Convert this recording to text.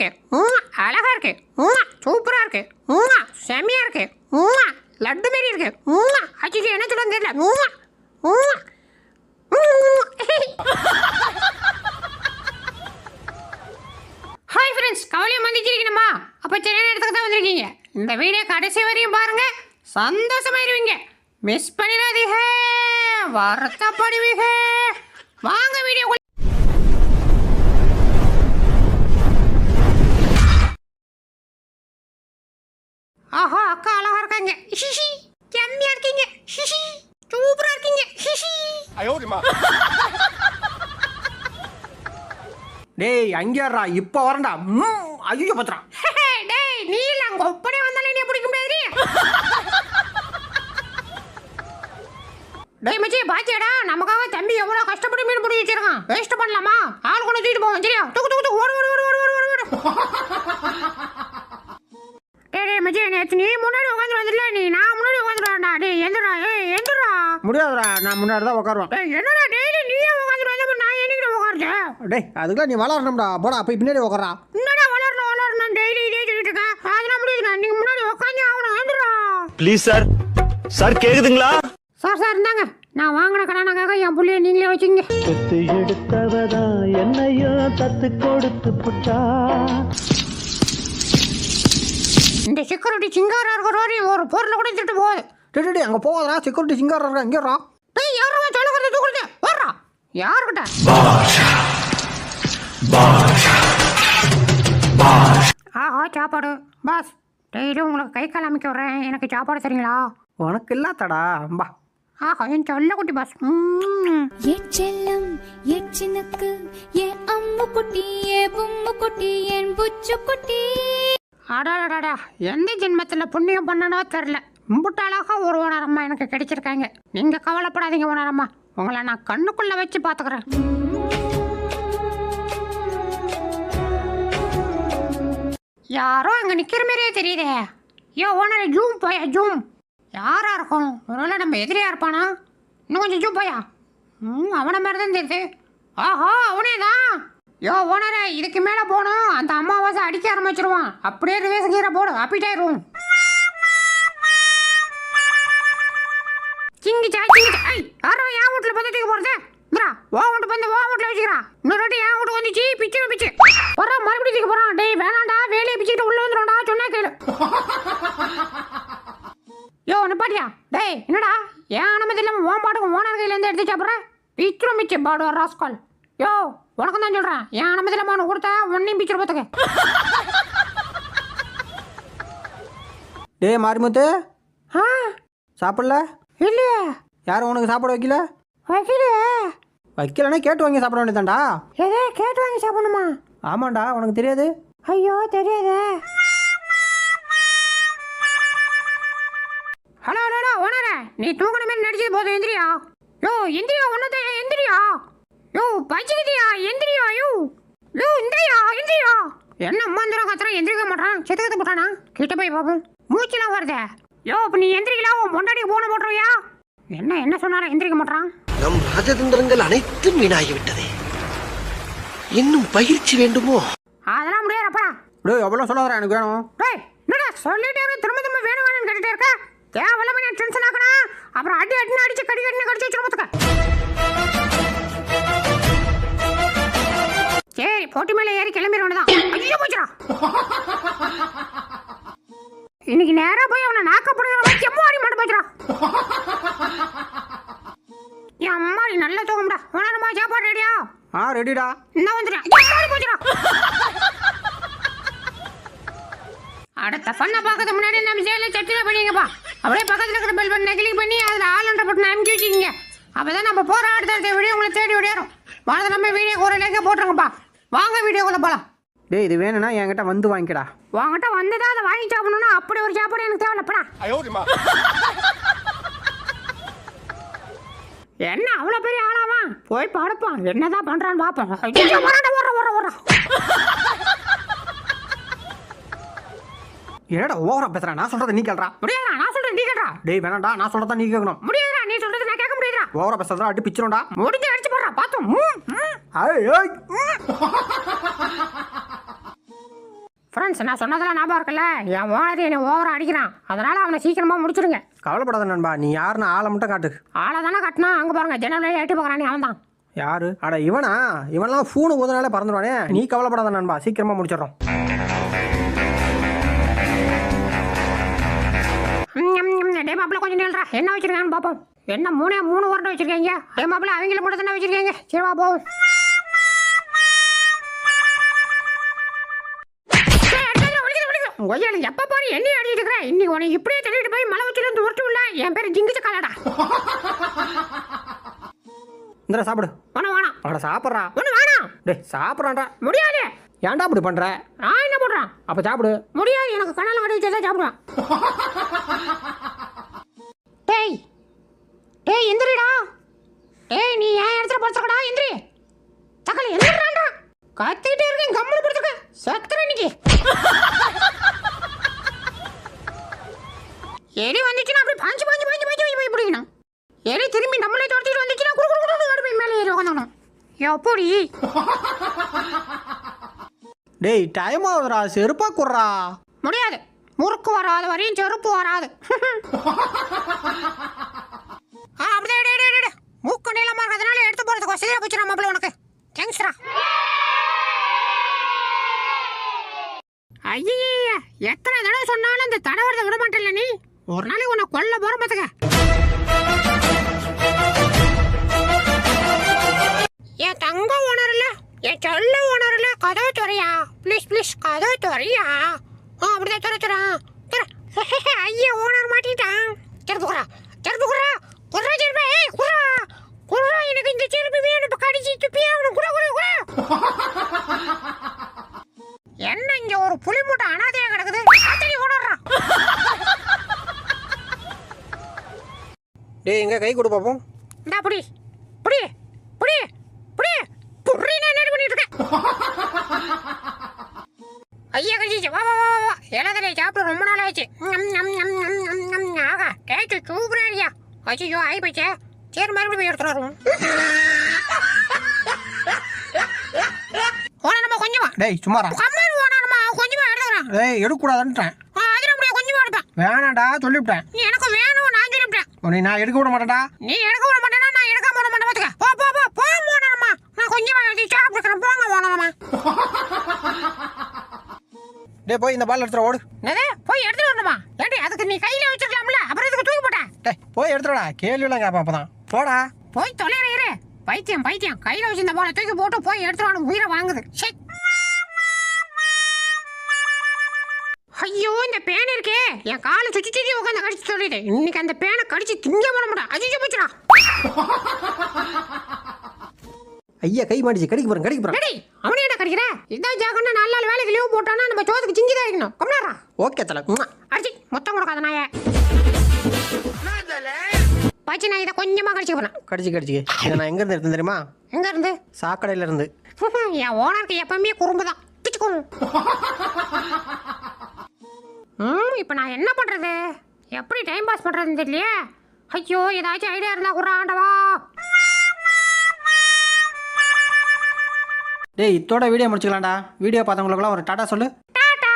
இருக்கு, அழகா இருக்கு, சூப்பரா இருக்கு, செம்மையா இருக்கு, லட்டு மாரி இருக்கு. அச்சிச்சு என்ன சொல்ல தெரியல. ஹாய் ஃப்ரெண்ட்ஸ், கவலையை மந்திச்சிருக்கணுமா? அப்போ சின்ன இடத்துக்கு தான் வந்திருக்கீங்க. இந்த வீடியோ கடைசி வரையும் பாருங்க, சந்தோஷமாயிருவீங்க. மிஸ் பண்ணிடாதீங்க, வருத்தப்படுவீங்க. வாங்க வீடியோ. ஆஹா, அக்கா அழகா இருக்காங்க, செம்மையா இருக்கீங்க, சூப்பரா இருக்கீங்க. டேய் அங்கேறா, இப்போ வரண்டா. ஐயோ பத்திரா. டேய் நீ இல்ல, அங்க ஒப்பனே வந்தாலே நீ பிடிக்க முடியாது. டேய் மச்சி, பாத்தியாடா நமக்காக தம்பி எவ்வளவு கஷ்டப்பட்டு மீன் பிடிச்சி வச்சிருக்கான். வேஸ்ட் பண்ணலாமா? ஆள் கொண்டு தூக்கிட்டு போவோம். சரியா? தூக்கு தூக்கு தூக்கு, ஓடு ஓடு ஓடு ஓடு ஓடு ஓடு. டேய் மச்சி, நேத்து நீ முன்னாடி உட்காந்து வந்துடல, நான் முன்னாடி உட்காந்துடா. டேய் எந்திரா, எந்திரா. முடியாதுடா, நான் முன்னாடி தான் உட்காருவேன். டேய் என்னடா டெய்லி நீயே உட்காந்து வந்தா நான் என்னைக்கு உட்காருச்சேன்? டேய் அதுக்கெல்லாம் நீ வளரணும்டா. போடா போய் பின்னாடி உட்காரா. என்னடா வளரணும் டெய்லி இதே சொல்லிட்டு இருக்கேன். அதெல்லாம் முடியுதுடா, நீங்க முன்னாடி உட்காந்து ஆகணும். எந்திரா ப்ளீஸ் சார். சார் கேக்குதுங்களா? சார் இருந்தாங்க, நான் வாங்கின கடனாக என் புள்ளைய நீங்களே வச்சுங்க. தத்து எடுத்தவதா என்னையோ தத்து கொடுத்து புட்டா. இந்த செக்யூரிட்டி சிங்காரா இருக்கிற வரையும் ஒரு பொருளை கூட திட்டு போகுது. டேய் அங்கே போகாதா, செக்யூரிட்டி சிங்காரா இருக்கா. இங்கேறா. டேய் யாரும் சொல்லுறது தூக்குறது வர்றா. யாருக்கிட்ட? ஆஹா சாப்பாடு பாஸ். டெய்லி உங்களுக்கு கை கால் அமைக்க விட்றேன், எனக்கு சாப்பாடு சரிங்களா? உனக்கு இல்லாதடா. பா. ஆஹா என் சொல்ல குட்டி பாஸ். செல்லம் எச்சினுக்கு என் அம்மு குட்டி என் பொம்மு குட்டி என் புச்சு குட்டி. அடாடாடா, எந்த ஜென்மத்தில் புண்ணியம் பண்ணனோ தெரில. இம்புட்டு அழகா ஒரு ஓனரம்மா எனக்கு கிடைச்சிருக்காங்க. நீங்கள் கவலைப்படாதீங்க ஓனரம்மா, உங்களை நான் கண்ணுக்குள்ளே வச்சு பார்த்துக்கிறேன். யாரோ அங்கே நிற்கிற மாதிரியே தெரியுதே. யோ ஓனர், ஜூம் போயா ஜூம். யாரா இருக்கும்? ஒருவேளை நம்ம எதிரியா இருப்பானா? இன்னும் கொஞ்சம் ஜூம் போயா. அவனை மாதிரி தான் தெரியுது. ஆஹா அவனே தான். யோ ஓனரே, இதுக்கு மேலே போகணும். அந்த அம்மாவாசை அடிக்க ஆரம்பிச்சிருவான். அப்படியே ரிவேஸ் கீரை போடு, அப்பிட்டாயிரும். சிங்கிச்சா சிங்கிச்சா. ஐ யாரோ என் வீட்டில் பந்தத்துக்கு போகிறது. ஓ வீட்டு பந்து ஓ வீட்டில் வச்சுக்கிறான். இன்னொரு வாட்டி என் வீட்டுக்கு வந்துச்சு பிச்சு பிச்சு போகிறான். மறுபடியும் தூக்கி போகிறான். டேய் வேணாண்டா, வேலையை பிச்சுட்டு உள்ளே வந்துடும்டா, சொன்னா கேளு. யோ நிப்பாட்டியா. டேய் என்னடா ஏன் அனுமதி இல்லாமல் ஓன் பாட்டுக்கு ஓனர் கையிலேருந்து எடுத்து சாப்பிட்றேன். பிச்சுரும் பிச்சு பாடு ராஸ்கால். யோ உனக்கு தான் சொல்கிறேன், ஏன் அனுமதி இல்லாமல் ஒன்று கொடுத்தா ஒன்றையும் பிச்சுரு பார்த்துக்க. டேய் மாரிமுத்து, ஆ சாப்பிடல? இல்லையே. யாரும் உனக்கு சாப்பாடு வைக்கல? வைக்கலையே. வைக்கலன்னா கேட்டு வாங்கி சாப்பிட வேண்டியதாண்டா. எதே கேட்டு வாங்கி சாப்பிடணுமா? ஆமாண்டா, உனக்கு தெரியாது? ஐயோ தெரியாதே. ஹலோ ஹலோ ஓனரே, நீ தூங்கின மாதிரி நடிச்சது போதும். எந்திரியா. யோ எந்திரியா, ஒன்னதே எந்திரியா. யோ பச்சிக்கிட்டியா, எந்திரியா. யோ யோ இந்திரியா எந்திரியா. என்ன அம்மாந்திரம் கத்துறான், எந்திரிக்க மாட்டான். செத்துக்கத்து போட்டானா? கிட்ட போய் பார்ப்போம். மூச்செல்லாம் வருதே. யோ இப்போ நீ எந்திரிக்கலாம், உன் பொண்டாடிக்கு போன போட்டுருவியா? என்ன சொன்னாலும் எந்திரிக்க மாட்டான். நம் ராஜதந்திரங்கள் அனைத்தும் வீணாகிவிட்டதே. இன்னும் பயிற்சி வேண்டுமோ? அதெல்லாம் முடியாதுப்பா. டேய் எவ்வளோ சொல்லாதடா, எனக்கு வேணும். டேய் என்னடா சொல்லிட்டே திரும்ப திரும்ப வேணும் வேணும்னு கேட்டுட்டே இருக்க. தேவையில்லாம நான் டென்ஷன் ஆகணும். அப்புறம் அடி அடினு அடிச்சு கடி கடினு கடிச்சு வச்சிட பார்த்துக்க. சரி போட்டி மேலே ஏறி கிளம்பிட வேண்டியதான். ஐயோ போச்சுடா. இன்னைக்கு நேரா போய் அவனை நாக்கப்படுற செம்மாடி மாட்டு போச்சுடா. என் அம்மாடி நல்ல தூங்கும்டா. உனமா சாப்பாடு ரெடியா? ஆ ரெடிடா. இன்னும் வந்துடுறேன். எம்மாடி போச்சுடா. அடுத்த பண்ண பார்க்கறது முன்னாடி நம்ம சேனலை சப்ஸ்கிரைப் பண்ணிங்கப்பா. அப்படியே பக்கத்தில் இருக்கிற பெல் பட்டனை கிளிக் பண்ணி அதில் ஆல் பட்டனை அமுக்கி வச்சுக்கிங்க. அப்போ தான் நம்ம போகிற அடுத்த வீடியோ உங்களை தேடி விடையாரும். வாங்க நம்ம வீடியோ ஒரு லைக்கே போட்டுருங்கப்பா. வாங்க வீடியோக்குள்ள போகலாம். டேய் இது வேணும்னா என்கிட்ட வந்து வாங்கிக்கடா. வாங்கிட்ட வந்ததா அதை வாங்கி சாப்பிடணும்னா அப்படி ஒரு சாப்பாடு எனக்கு தேவையில்லப்படா. என்ன அவ்வளோ பெரிய ஆளாவா? போய் படுப்பான், என்னதான் பண்ணுறான்னு பார்ப்போம். என்னடா ஓவரா பேசுறேன், நான் சொல்றத நீ கேளுடா. முடியாதா, நான் சொல்றேன் நீ கேளுடா. டேய் வேணாம்டா, நான் சொல்றத நீ கேட்கணும். முடியாதா, நீ சொல்றது நான் கேட்க முடியாதா. ஓவரா பேசுறதா அடி பிச்சிரோடா. முடிஞ்சு அடிச்சு போடுறா பார்த்தோம். ஏய் ஏய் ஃப்ரெண்ட்ஸ் நான் சொன்னதெல்லாம் ஞாபகம் இருக்குல்ல, என் ஓனர் என்னை ஓவரா அடிக்கிறான், அதனால அவனை சீக்கிரமா முடிச்சிடுங்க. கவலைப்படாத நண்பா, நீ யாருன்னு ஆளை மட்டும் காட்டு. ஆளை தானே கட்டினா, அங்கே பாருங்க ஜன்னலே எட்டி பார்க்குறானே அவன் தான். யாரு? அட இவனா? இவன்லாம் ஃபோனு ஊதுனாலே பறந்துடுவானே. நீ கவலைப்படாத நண்பா, சீக்கிரமா முடிச்சிடறோம். டே மாப்பிள்ள கொஞ்சம் நில்றா, என்ன வச்சிருக்கான்னு பார்ப்போம். என்ன மூணு உருண்டை வச்சிருக்கீங்க? டே மாப்பிள்ள அவங்கள மட்டும் தானே வச்சிருக்கீங்க. சரி வா போவோம். ஒய்யாளி எப்ப பாரு என்ன அடிச்சிட்டு இருக்கிற? இன்னைக்கு உனக்கு இப்படியே தள்ளிட்டு போய் மலை வச்சுட்டு வந்து உருட்டு இல்ல. என் பேரு ஜிங்கிச்சு காலடா. இந்த சாப்பிடு. ஒண்ணு வேணாம். அவனை சாப்பிட்றா. ஒண்ணு வேணாம். டேய் சாப்பிட்றான்டா. முடியாது. ஏன்டா அப்படி பண்ற? நான் என்ன பண்றேன்? அப்ப சாப்பிடு. முடியாது, எனக்கு கண்ணால கட்டி வச்சா சாப்பிடுவேன். டேய் டேய் எந்திரிடா. டேய் நீ ஏன் இடத்துல படுத்துக்கடா, எந்திரி. தக்காளி எந்திரிடாண்டா. கத்திட்டே இருக்கேன், கம்முனு படுத்துக்க. செத்துற இன்னைக்கு. எலி வந்துச்சுன்னா அப்படி பாஞ்சு போய் பிடிக்கணும். எலி திரும்பி நம்மளே துரத்திட்டு வந்துச்சுன்னா குடு மேலே ஏறி உட்காந்துக்கணும். எப்படி? டேய் டைம் ஆகுதுடா, செருப்பா குடுறா. முடியாது, முறுக்கு வராத வரையும் செருப்பு வராது. அப்படியே மூக்கு நீளமா இருக்கிறதுனால எடுத்து போறதுக்கு வசதியா போச்சு மாப்பிள்ள உனக்கு. தேங்க்ஸ்ரா. ஐயா எத்தனை தடவை சொன்னாலும் இந்த தடவரத விட மாட்டேன்ல நீ. ஒரு நாளைக்கு உன்னை கொல்ல போற பாத்துக்க. என் தங்க ஓனர் இல்ல, என் செல்ல ஓனர் இல்ல, கதவு துறையா ப்ளீஸ் கதவு துறையா. அப்படிதான் துறை ஐயா ஓனர் மாட்டிட்டான். செருப்பு குறா எனக்கு இந்த செருப்பு வேணும். இப்ப கடிச்சு துப்பியா குறா. என்ன இங்க ஒரு புலி மூட்டை அனாதையா கிடக்குது. அத்தனை ஓனர்றான். டேய் எங்க கை கொடு பாப்போம். இந்தா புடி என்ன பண்ணிட்டு இருக்க? ஐயா கழிச்சு வா எல்லாத்திலே சாப்பிட்டு ரொம்ப நாள் ஆச்சு. ஆகா டேஸ்ட் சூப்பரா இல்லையா? ஐயோ ஆகி போச்சே. சரி மறுபடியும் போய் எடுத்துட்டு வருவோம். ஓனமா கொஞ்சமா. டேய் சும்மாரா. கம்மல் ஓனமா கொஞ்சமா எடுத்துறேன். டேய் எடுக்க கூடாதுன்றேன். அதுல அப்படியே கொஞ்சமா எடுப்பேன். வேணாடா சொல்லிவிட்டேன். நீ எனக்கு வேணும் நான் சொல்லிவிட்டேன். உன்னை நான் எடுக்க விட மாட்டேன்டா. நீ எடுக்க விட மாட்டேன்னா நான் எடுக்காம விட மாட்டேன் பாத்துக்க. போ ஓனமா. நான் கொஞ்சமா எடுத்து சாப்பிட்டுக்கிறேன். போங்க ஓனமா. டேய் போய் இந்த பால் எடுத்துற ஓடு. என்னது போய் எடுத்துட்டு வரணுமா? ஏடி அதுக்கு நீ கையில வச்சிருக்கலாம்ல, அப்புறம் இதுக்கு தூக்கி போட்ட. டேய் போய் எடுத்துடா, கேள்விலாம் கேட்பேன் அப்பதான். போடா போய் தொலைற. பைத்தியம் கையில வச்சிருந்த போல தூக்கி போட்டு போய் எடுத்துட்டு உயிரை வாங்குது. ஐயோ இந்த பேன் இருக்கே, என் காலை சுத்தி உட்காந்து கடிச்சு சொல்லிடு. இன்னைக்கு அந்த பேனை கடிச்சு திங்க பண்ண மாட்டேன். அஜிச்சு போச்சுடா. ஐயா கை மாடிச்சு கடிக்க போறேன். டேய் அவனே என்ன கடிக்கிற? இதான் ஜாகண்ணா 4 நாள் வேலைக்கு லீவ் போட்டானா நம்ம சோத்துக்கு சிங்கி தான் இருக்கணும். கம்னாரா. ஓகே தல. அடிச்சி மொத்தம் கொடுக்காத நாயே. பாச்சி நான் இதை கொஞ்சமா கடிச்சு போறேன். கடிச்சு இதை நான் எங்க இருந்து எடுத்தேன் தெரியுமா? எங்க இருந்து? சாக்கடையில இருந்து. என் ஓனருக்கு எப்பவுமே குறும்பு தான். இப்ப நான் என்ன பண்றது? எப்படி டைம் பாஸ் பண்றதுன்னு தெரியலையே. ஐயோ ஏதாச்சும் ஐடியா இருந்தா குறா ஆண்டவா. டேய் இதோட வீடியோ முடிச்சுக்கலாம்டா. வீடியோ பார்த்தவங்களுக்குலாம் ஒரு டாடா சொல்லு. டாடா.